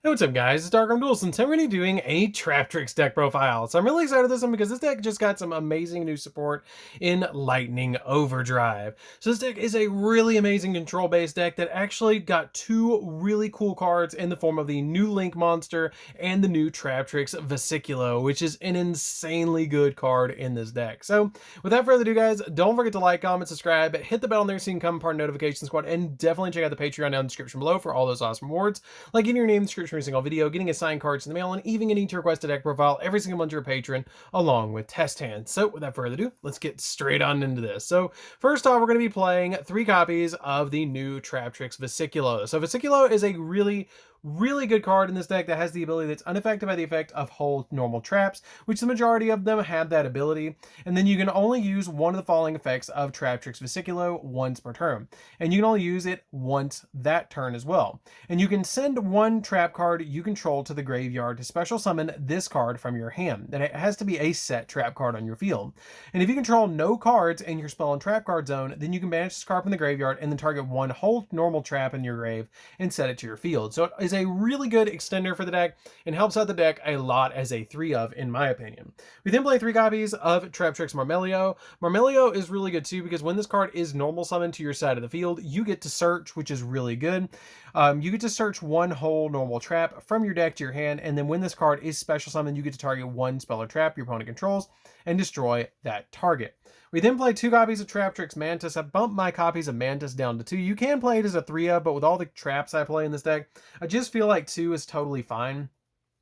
Hey, what's up guys, it's Dark Duels, and today we're going to be doing a Traptrix deck profile. So I'm really excited for this one because this deck just got some amazing new support in Lightning Overdrive. So this deck is a really amazing control-based deck that actually got two really cool cards in the form of the new Link Monster and the new Traptrix Vesiculo, which is an insanely good card in this deck. So without further ado guys, don't forget to like, comment, subscribe, hit the bell on there so you can become part of the notification squad, and definitely check out the Patreon down in the description below for all those awesome rewards, like getting your name in the description for every single video, getting assigned cards in the mail, and even getting to request a deck profile every single month you're a patron, along with test hands. So without further ado, let's get straight on into this. So first off, we're going to be playing 3 copies of the new Traptrix Vesiculo. So Vesiculo is a really good card in this deck that has the ability that's unaffected by the effect of hold normal traps, which the majority of them have that ability. And then you can only use one of the following effects of Traptrix Vesiculo once per turn, and you can only use it once that turn as well. And you can send one trap card you control to the graveyard to special summon this card from your hand. And it has to be a set trap card on your field. And if you control no cards in your spell and trap card zone, then you can banish this card from the graveyard and then target one hold normal trap in your grave and set it to your field. So it is a really good extender for the deck and helps out the deck a lot as a 3 of, in my opinion. We then play 3 copies of Traptrix Marmelio. Marmelio is really good too because when this card is normal summoned to your side of the field, you get to search, which is really good. You get to search one whole normal trap from your deck to your hand, and then when this card is special summoned, you get to target one spell or trap your opponent controls and destroy that target. We then play 2 copies of Traptrix Mantis. I bumped my copies of Mantis down to 2. You can play it as a 3 of, but with all the traps I play in this deck, I just feel like 2 is totally fine.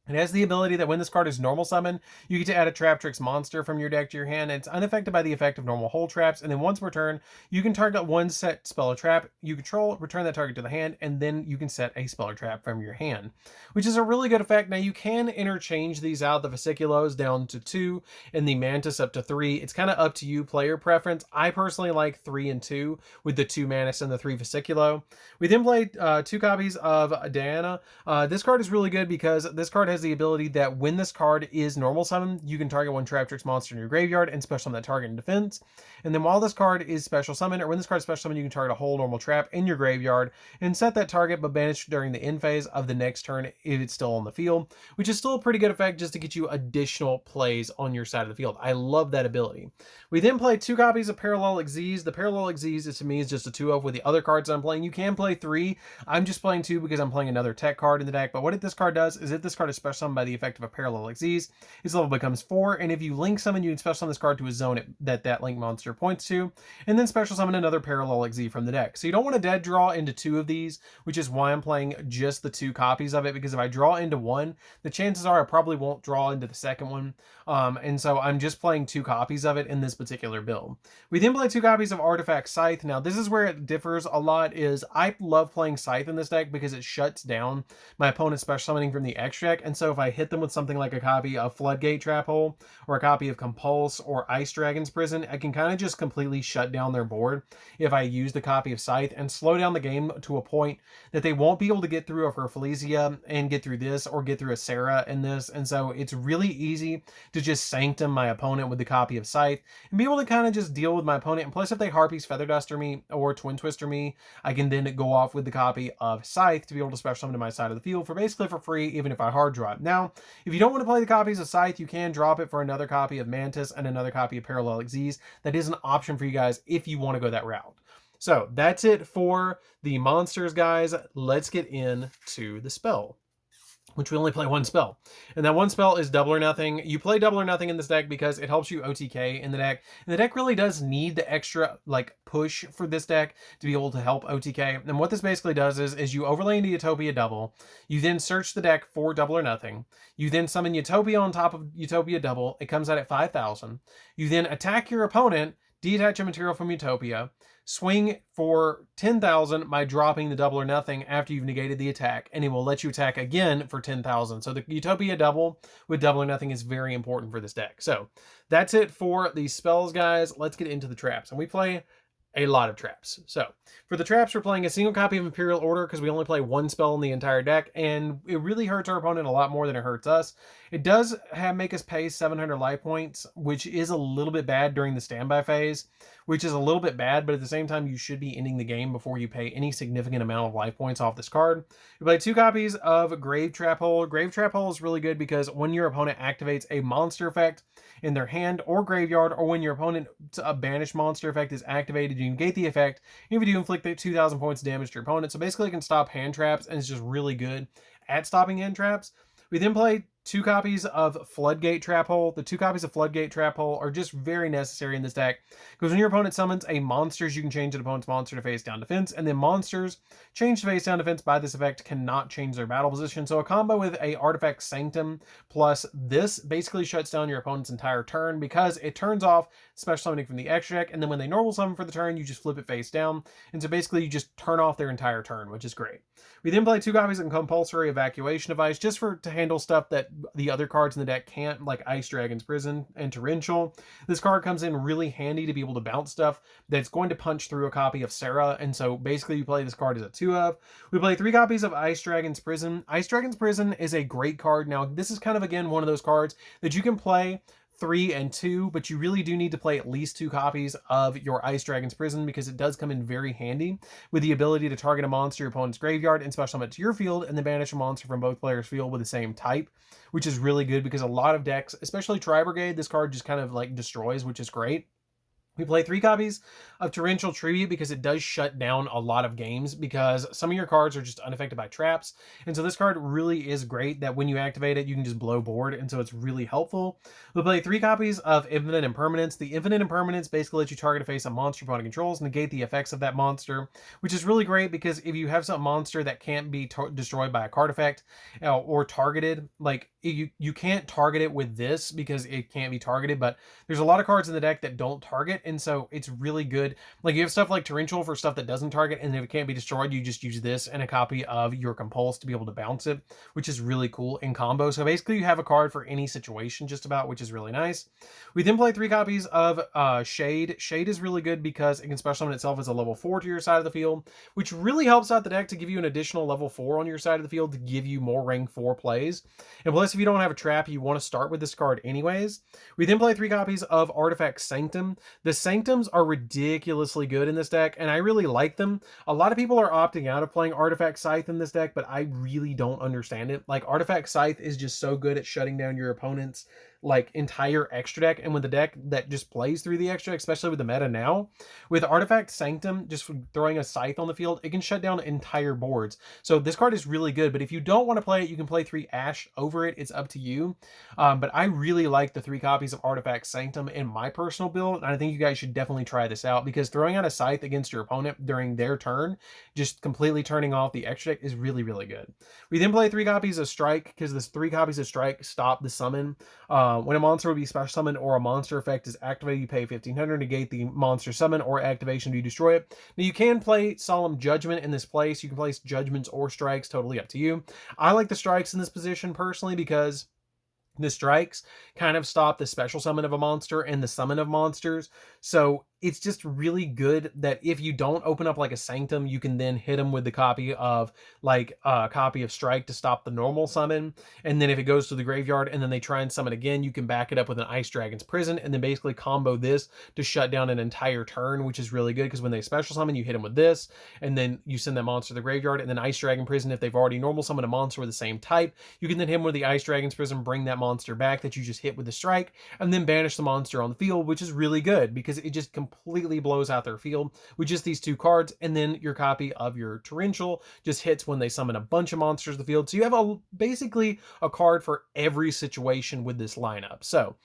It has the ability that when this card is normal summon, you get to add a Traptrix monster from your deck to your hand. And it's unaffected by the effect of normal hold traps. And then once per turn, you can target one set spell or trap you control, return that target to the hand, and then you can set a spell or trap from your hand, which is a really good effect. Now you can interchange these out, the Vesiculos down to 2 and the Mantis up to 3. It's kind of up to you, player preference. I personally like 3 and 2 with the 2 Mantis and the 3 Vesiculo. We then played 2 copies of Diana. This card is really good because this card has the ability that when this card is normal summon, you can target one Traptrix monster in your graveyard and special summon that target in defense. And then while this card is special summon, or when this card is special summon, you can target a whole normal trap in your graveyard and set that target but banish during the end phase of the next turn if it's still on the field, which is still a pretty good effect just to get you additional plays on your side of the field. I love that ability. We then play 2 copies of Parallel Xyz. The Parallel Xyz is, to me, is just a 2-of with the other cards I'm playing. You can play 3. I'm just playing 2 because I'm playing another tech card in the deck. But what this card does is if this card is special summoned by the effect of a Parallel Xyz, its level becomes 4. And if you link summon, you can special summon this card to a zone that link monster points to, and then special summon another Parallel Xyz from the deck. So you don't want to dead draw into 2 of these, which is why I'm playing just the 2 copies of it, because if I draw into one, the chances are I probably won't draw into the second one. And so I'm just playing 2 copies of it in this particular build. We then play 2 copies of Artifact Scythe. Now this is where it differs a lot. Is I love playing Scythe in this deck because it shuts down my opponent's special summoning from the X deck, and so if I hit them with something like a copy of Floodgate Trap Hole or a copy of Compulse or Ice Dragon's Prison, I can kind of just completely shut down their board if I use the copy of Scythe and slow down the game to a point that they won't be able to get through a Felicia and get through this or get through a Sarah in this. And so it's really easy to just sanctum my opponent with the copy of Scythe and be able to kind of just deal with my opponent. And plus, if they Harpies Feather Duster me or Twin Twister me, I can then go off with the copy of Scythe to be able to special summon to my side of the field for basically for free, even if I hard draw it. Now, if you don't want to play the copies of Scythe, you can drop it for another copy of Mantis and another copy of Parallel Xyz. That is an option for you guys if you want to go that route. So that's it for the monsters, guys. Let's get into the spell, which we only play 1 spell. And that 1 spell is Double or Nothing. You play Double or Nothing in this deck because it helps you OTK in the deck. And the deck really does need the extra push for this deck to be able to help OTK. And what this basically does is you overlay into Utopia Double. You then search the deck for Double or Nothing. You then summon Utopia on top of Utopia Double. It comes out at 5,000. You then attack your opponent, detach a material from Utopia, swing for 10,000 by dropping the Double or Nothing after you've negated the attack, and it will let you attack again for 10,000. So the Utopia Double with Double or Nothing is very important for this deck. So that's it for the spells, guys. Let's get into the traps. And we play a lot of traps. So for the traps, we're playing a single copy of Imperial Order because we only play one spell in the entire deck, and it really hurts our opponent a lot more than it hurts us. It does make us pay 700 life points, which is a little bit bad during the standby phase, which is a little bit bad, but at the same time, you should be ending the game before you pay any significant amount of life points off this card. We play 2 copies of Grave Trap Hole. Grave Trap Hole is really good because when your opponent activates a monster effect in their hand or graveyard, or when your opponent's banished monster effect is activated, you negate the effect. If you do, inflict 2,000 points of damage to your opponent. So basically, it can stop hand traps, and it's just really good at stopping hand traps. We then play 2 copies of Floodgate Trap Hole. The 2 copies of Floodgate Trap Hole are just very necessary in this deck, because when your opponent summons a monsters, you can change an opponent's monster to face down defense, and then monsters change to face down defense by this effect cannot change their battle position. So a combo with a Artifact Sanctum plus this basically shuts down your opponent's entire turn, because it turns off special summoning from the extra deck, and then when they normal summon for the turn, you just flip it face down, and so basically you just turn off their entire turn, which is great. We then play 2 copies of Compulsory Evacuation Device just to handle stuff that the other cards in the deck can't, like Ice Dragon's Prison and Torrential. This card comes in really handy to be able to bounce stuff that's going to punch through a copy of Serra, and so basically you play this card as a 2 of. We play 3 copies of Ice Dragon's Prison. Ice Dragon's Prison is a great card. Now, this is kind of, again, one of those cards that you can play 3 and 2, but you really do need to play at least 2 copies of your Ice Dragon's Prison, because it does come in very handy with the ability to target a monster your opponent's graveyard and special summon it to your field, and then banish a monster from both players' field with the same type, which is really good because a lot of decks, especially Tri-Brigade, this card just kind of like destroys, which is great. We play 3 copies of Torrential Tribute because it does shut down a lot of games, because some of your cards are just unaffected by traps. And so this card really is great that when you activate it, you can just blow board. And so it's really helpful. We play 3 copies of Infinite Impermanence. The Infinite Impermanence basically lets you target a face a monster opponent controls, negate the effects of that monster, which is really great because if you have some monster that can't be destroyed by a card effect or targeted, like you can't target it with this because it can't be targeted, but there's a lot of cards in the deck that don't target, and so it's really good. Like you have stuff like Torrential for stuff that doesn't target, and if it can't be destroyed, you just use this and a copy of your Compulse to be able to bounce it, which is really cool in combo. So basically you have a card for any situation just about, which is really nice. We then play 3 copies of Shade. Shade is really good because it can special summon itself as a level 4 to your side of the field, which really helps out the deck to give you an additional level 4 on your side of the field to give you more rank 4 plays. And plus, if you don't have a trap, you want to start with this card anyways. We then play 3 copies of Artifact Sanctum. The Sanctums are ridiculously good in this deck, and I really like them. A lot of people are opting out of playing Artifact Scythe in this deck, but I really don't understand it. Like, Artifact Scythe is just so good at shutting down your opponent's like entire extra deck, and with the deck that just plays through the extra deck, especially with the meta now, with Artifact Sanctum just throwing a Scythe on the field, it can shut down entire boards. So this card is really good, but if you don't want to play it, you can play 3 Ash over it. It's up to you. But I really like the 3 copies of Artifact Sanctum in my personal build, and I think you guys should definitely try this out, because throwing out a Scythe against your opponent during their turn, just completely turning off the extra deck, is really, really good. We then play 3 copies of Strike, because the 3 copies of Strike stop the summon. When a monster will be special summoned or a monster effect is activated, you pay 1,500, negate the monster summon or activation to destroy it. Now you can play Solemn Judgment in this place. You can place Judgments or Strikes, totally up to you. I like the Strikes in this position personally because the Strikes kind of stop the special summon of a monster and the summon of monsters. So it's just really good that if you don't open up like a Sanctum, you can then hit them with the copy of like a copy of Strike to stop the normal summon. And then if it goes to the graveyard and then they try and summon again, you can back it up with an Ice Dragon's Prison and then basically combo this to shut down an entire turn, which is really good because when they special summon, you hit them with this and then you send that monster to the graveyard, and then Ice Dragon Prison, if they've already normal summoned a monster with the same type, you can then hit them with the Ice Dragon's Prison, bring that monster back that you just hit with the Strike, and then banish the monster on the field, which is really good because it just completely blows out their field with just these 2 cards. And then your copy of your Torrential just hits when they summon a bunch of monsters to the field. So you have basically a card for every situation with this lineup. So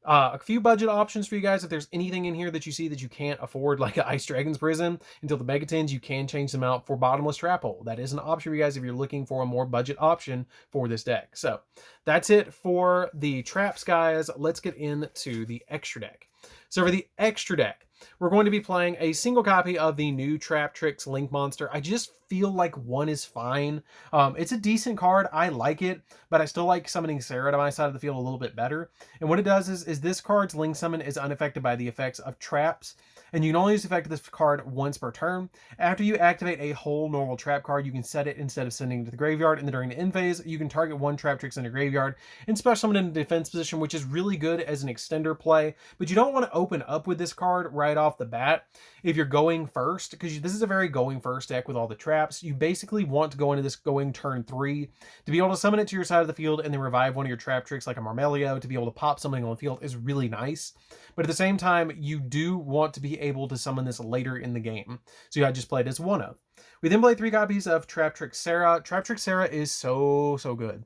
a few budget options for you guys. If there's anything in here that you see that you can't afford, like an Ice Dragon's Prison until the Megatins, you can change them out for Bottomless Trap Hole. That is an option for you guys if you're looking for a more budget option for this deck. So that's it for the traps, guys. Let's get into the extra deck. So for the extra deck, we're going to be playing a single copy of the new Traptrix Link Monster. I just feel like 1 is fine. It's a decent card. I like it, but I still like summoning Serra to my side of the field a little bit better. And what it does is this card's Link Summon is unaffected by the effects of traps and you can only use the effect of this card once per turn. After you activate a whole normal trap card, you can set it instead of sending it to the graveyard, and then during the end phase, you can target one Traptrix in a graveyard and special summon in a defense position, which is really good as an extender play, but you don't want to open up with this card right off the bat if you're going first, because this is a very going first deck with all the traps. You basically want to go into this going turn 3 to be able to summon it to your side of the field and then revive one of your Traptrix like a Marmelio to be able to pop something on the field is really nice. But at the same time, you do want to be able to summon this later in the game. So I just played as one of. We then play 3 copies of Traptrix Serra. Traptrix Serra is so good.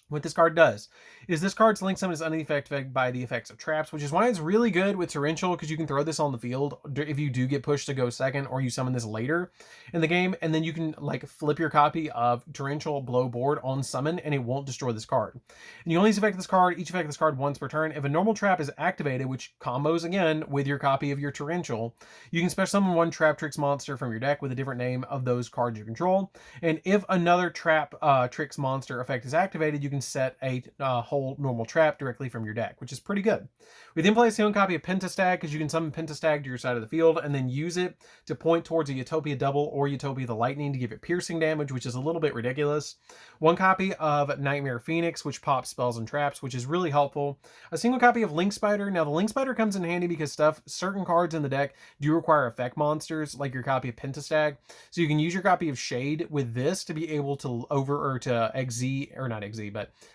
What this card does is this card's link summon is unaffected by the effects of traps, which is why it's really good with Torrential, because you can throw this on the field if you do get pushed to go second, or you summon this later in the game, and then you can like flip your copy of Torrential Blow board on summon, and it won't destroy this card. And you only use effect this card, each effect this card once per turn. If a normal trap is activated, which combos again with your copy of your Torrential, you can special summon one Traptrix monster from your deck with a different name of those cards you control. And if another Traptrix monster effect is activated, you can set a whole normal trap directly from your deck, which is pretty good. We then play a single copy of Pentestag, because you can summon Pentestag to your side of the field and then use it to point towards a Utopia Double or Utopia the Lightning to give it piercing damage, which is a little bit ridiculous. One copy of Nightmare Phoenix, which pops spells and traps, which is really helpful. A single copy of Link Spider. Now the Link Spider comes in handy because certain cards in the deck do require effect monsters, like your copy of Pentestag. So you can use your copy of Shade with this to be able to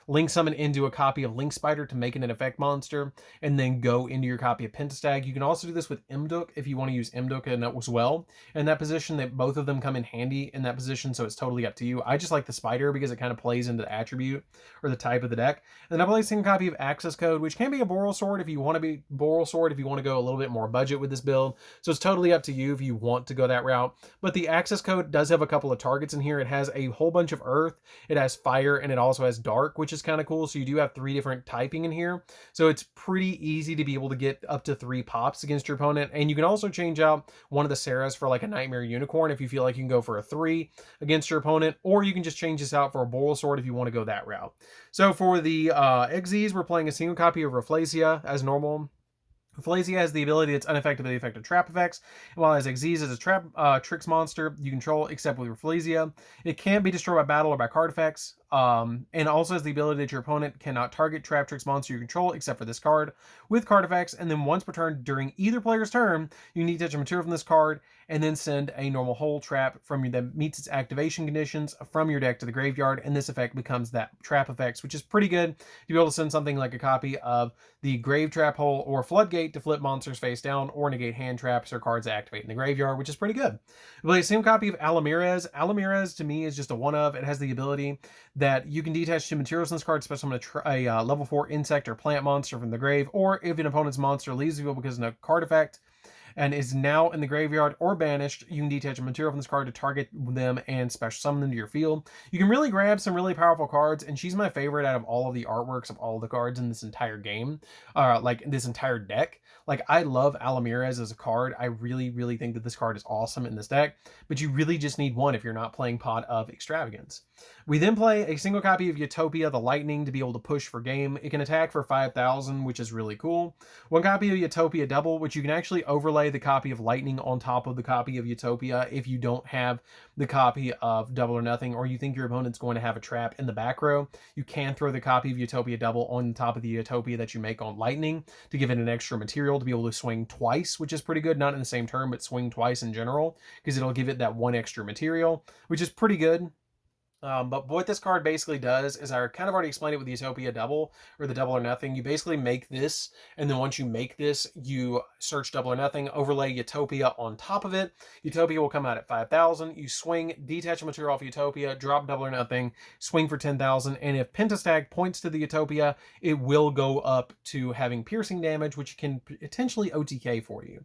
Link summon into a copy of Link Spider to make it an effect monster, and then go into your copy of Pentestag. You can also do this with Imduk if you want to use Imduk as well in that position. That both of them come in handy in that position, so it's totally up to you. I just like the Spider because it kind of plays into the attribute or the type of the deck. And then I play a single copy of Access Code, which can be a Boral Sword if you want to go a little bit more budget with this build. So it's totally up to you if you want to go that route. But the Access Code does have a couple of targets in here. It has a whole bunch of Earth, it has Fire, and it also has Dark, which is kind of cool. So you do have 3 different typing in here. So it's pretty easy to be able to get up to 3 pops against your opponent. And you can also change out one of the Serras for like a Nightmare Unicorn if you feel like you can go for a 3 against your opponent, or you can just change this out for a Boral Sword if you want to go that route. So for the Xyz, we're playing a single copy of Rafflesia as normal. Rafflesia has the ability that's unaffected by the effect of trap effects, while as Xyz is a trap tricks monster you control, except with Rafflesia. It can't be destroyed by battle or by card effects, and also has the ability that your opponent cannot target Traptrix monster you control, except for this card, with card effects, and then once per turn during either player's turn, you need to touch a material from this card, and then send a normal hole trap from your that meets its activation conditions from your deck to the graveyard, and this effect becomes that trap effects, which is pretty good to be able to send something like a copy of the Grave Trap Hole or Floodgate to flip monsters face down or negate hand traps or cards that activate in the graveyard, which is pretty good. We play a single copy of Alamirez. Alamirez to me is just a one of. It has the ability that you can detach 2 materials in this card, especially a level 4 insect or plant monster from the grave, or if an opponent's monster leaves the field because of a card effect and is now in the graveyard or banished, you can detach a material from this card to target them and special summon them to your field. You can really grab some really powerful cards, and she's my favorite out of all of the artworks of all the cards in this entire game, like this entire deck. Like, I love Alamirez as a card. I really think that this card is awesome in this deck, but you really just need one if you're not playing Pot of Extravagance. We then play a single copy of Utopia the Lightning to be able to push for game. It can attack for 5,000, which is really cool. One copy of Utopia Double, which you can actually overlay the copy of Lightning on top of the copy of Utopia if you don't have the copy of Double or Nothing, or you think your opponent's going to have a trap in the back row. You can throw the copy of Utopia Double on top of the Utopia that you make on Lightning to give it an extra material to be able to swing twice, which is pretty good. Not in the same turn, but swing twice in general, because it'll give it that 1 extra material, which is pretty good. But what this card basically does is, I kind of already explained it with the Utopia Double, or the Double or Nothing. You basically make this, and then once you make this, you search Double or Nothing, overlay Utopia on top of it. Utopia will come out at 5,000. You swing, detach a material off Utopia, drop Double or Nothing, swing for 10,000, and if Pentestag points to the Utopia, it will go up to having piercing damage, which can potentially OTK for you,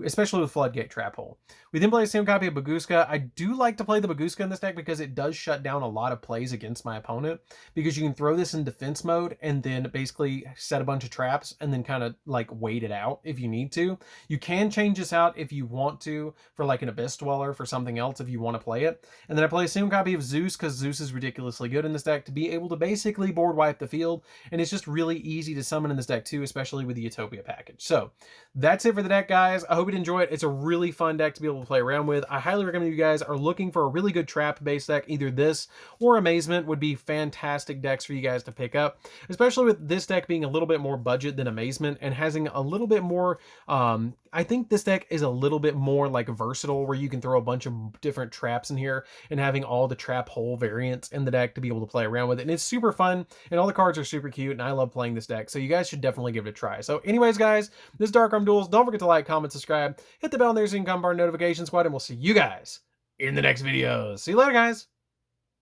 especially with Floodgate Trap Hole. We then play the same copy of Baguska. I do like to play the Baguska in this deck because it does shut down a lot of plays against my opponent, because you can throw this in defense mode and then basically set a bunch of traps and then kind of like wait it out if you need to. You can change this out if you want to for like an Abyss Dweller, for something else if you want to play it. And then I play a single copy of Zeus because Zeus is ridiculously good in this deck to be able to basically board wipe the field, and it's just really easy to summon in this deck too, especially with the Utopia package. So that's it for the deck, guys. I hope hope you'd enjoy it. It's a really fun deck to be able to play around with. I highly recommend you guys are looking for a really good trap-based deck. Either this or Amazement would be fantastic decks for you guys to pick up, especially with this deck being a little bit more budget than Amazement and having a little bit more, I think this deck is a little bit more like versatile, where you can throw a bunch of different traps in here and having all the trap hole variants in the deck to be able to play around with it. And it's super fun, and all the cards are super cute, and I love playing this deck. So you guys should definitely give it a try. So anyways, guys, this is Dark Arm Duels. Don't forget to like, comment, subscribe, hit the bell there so you can come part of our notification squad, and we'll see you guys in the next videos. See you later, guys.